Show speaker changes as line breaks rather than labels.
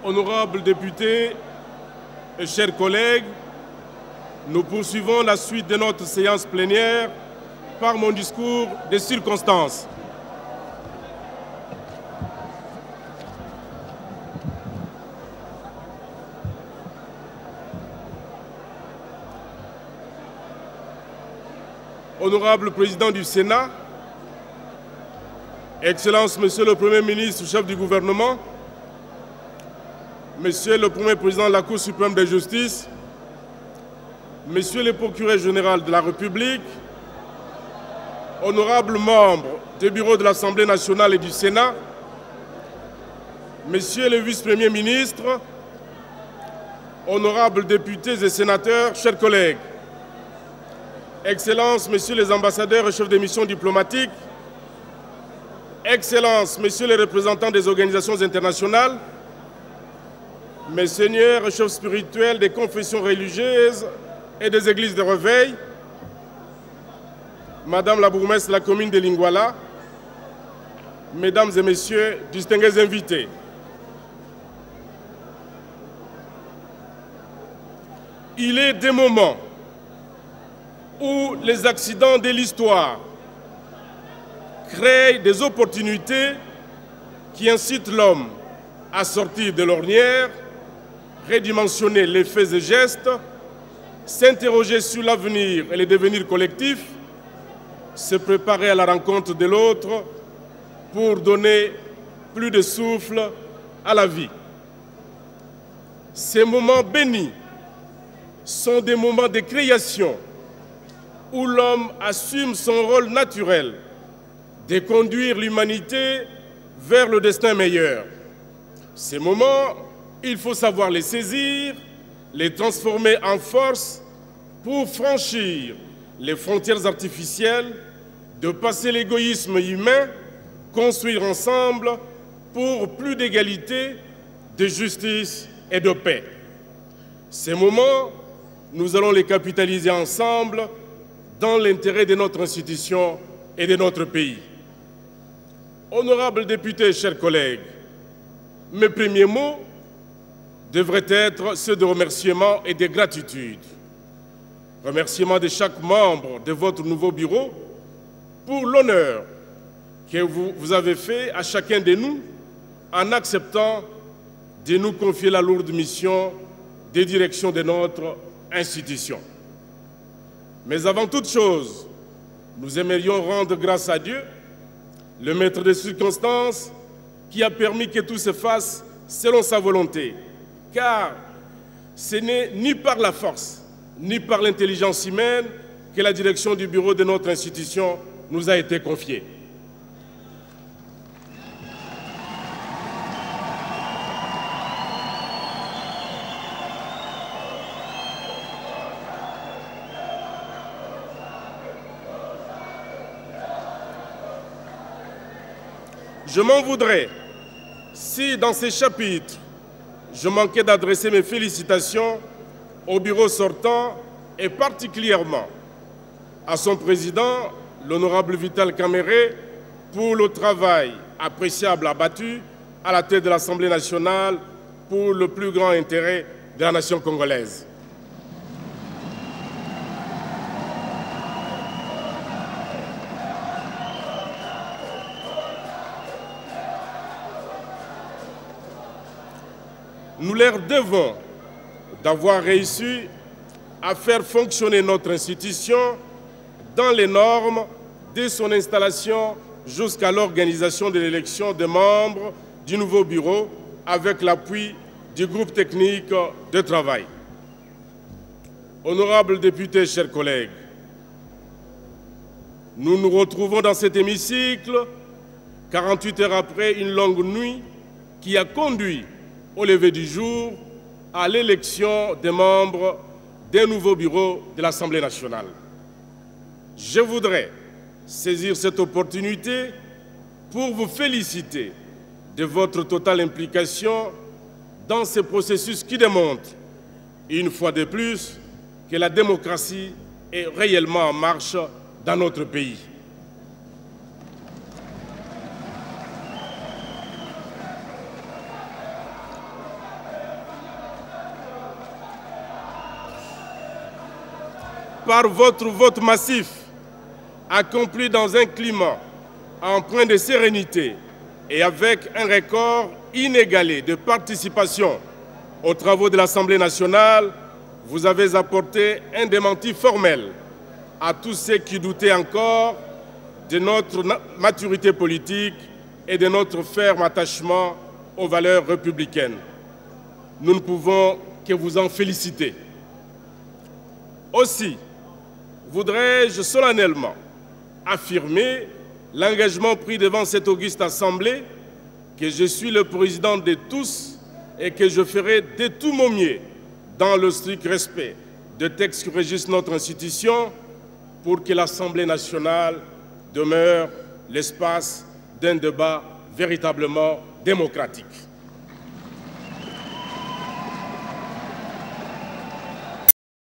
Honorables députés et chers collègues, nous poursuivons la suite de notre séance plénière par mon discours de circonstances. Honorable Président du Sénat, Excellence Monsieur le Premier ministre, chef du gouvernement, Monsieur le Premier Président de la Cour suprême de justice, Monsieur le Procureur général de la République, honorables membres des bureaux de l'Assemblée nationale et du Sénat, Messieurs les vice-premiers ministres, honorables députés et sénateurs, chers collègues, Excellences, Messieurs les ambassadeurs et chefs de mission diplomatiques, Excellences, Messieurs les représentants des organisations internationales, Mes seigneurs et chefs spirituels des confessions religieuses et des églises de réveil, Madame la bourgmestre de la commune de Lingwala, Mesdames et Messieurs, distingués invités. Il est des moments où les accidents de l'histoire créent des opportunités qui incitent l'homme à sortir de l'ornière, redimensionner les faits et gestes, s'interroger sur l'avenir et les devenirs collectifs, se préparer à la rencontre de l'autre pour donner plus de souffle à la vie. Ces moments bénis sont des moments de création où l'homme assume son rôle naturel de conduire l'humanité vers le destin meilleur. Ces moments, il faut savoir les saisir, les transformer en force pour franchir les frontières artificielles, de passer l'égoïsme humain, construire ensemble pour plus d'égalité, de justice et de paix. Ces moments, nous allons les capitaliser ensemble dans l'intérêt de notre institution et de notre pays. Honorables députés, chers collègues, mes premiers mots devraient être ceux de remerciement et de gratitude. Remerciement de chaque membre de votre nouveau bureau pour l'honneur que vous avez fait à chacun de nous en acceptant de nous confier la lourde mission de direction de notre institution. Mais avant toute chose, nous aimerions rendre grâce à Dieu, le maître des circonstances, qui a permis que tout se fasse selon sa volonté. Car ce n'est ni par la force, ni par l'intelligence humaine que la direction du bureau de notre institution nous a été confiée. Je m'en voudrais si, dans ces chapitres, je manquais d'adresser mes félicitations au bureau sortant et particulièrement à son président, l'honorable Vital Kamerhe, pour le travail appréciable abattu à la tête de l'Assemblée nationale pour le plus grand intérêt de la nation congolaise. Nous leur devons d'avoir réussi à faire fonctionner notre institution dans les normes dès son installation jusqu'à l'organisation de l'élection des membres du nouveau bureau avec l'appui du groupe technique de travail. Honorables députés, chers collègues, nous nous retrouvons dans cet hémicycle 48 heures après une longue nuit qui a conduit au lever du jour à l'élection des membres d'un nouveau bureau de l'Assemblée nationale. Je voudrais saisir cette opportunité pour vous féliciter de votre totale implication dans ce processus qui démontre, une fois de plus, que la démocratie est réellement en marche dans notre pays. par votre vote massif, accompli dans un climat empreint de sérénité et avec un record inégalé de participation aux travaux de l'Assemblée nationale, vous avez apporté un démenti formel à tous ceux qui doutaient encore de notre maturité politique et de notre ferme attachement aux valeurs républicaines. Nous ne pouvons que vous en féliciter. Aussi, voudrais-je solennellement affirmer l'engagement pris devant cette auguste Assemblée que je suis le président de tous et que je ferai de tout mon mieux dans le strict respect des textes qui régissent notre institution pour que l'Assemblée nationale demeure l'espace d'un débat véritablement démocratique.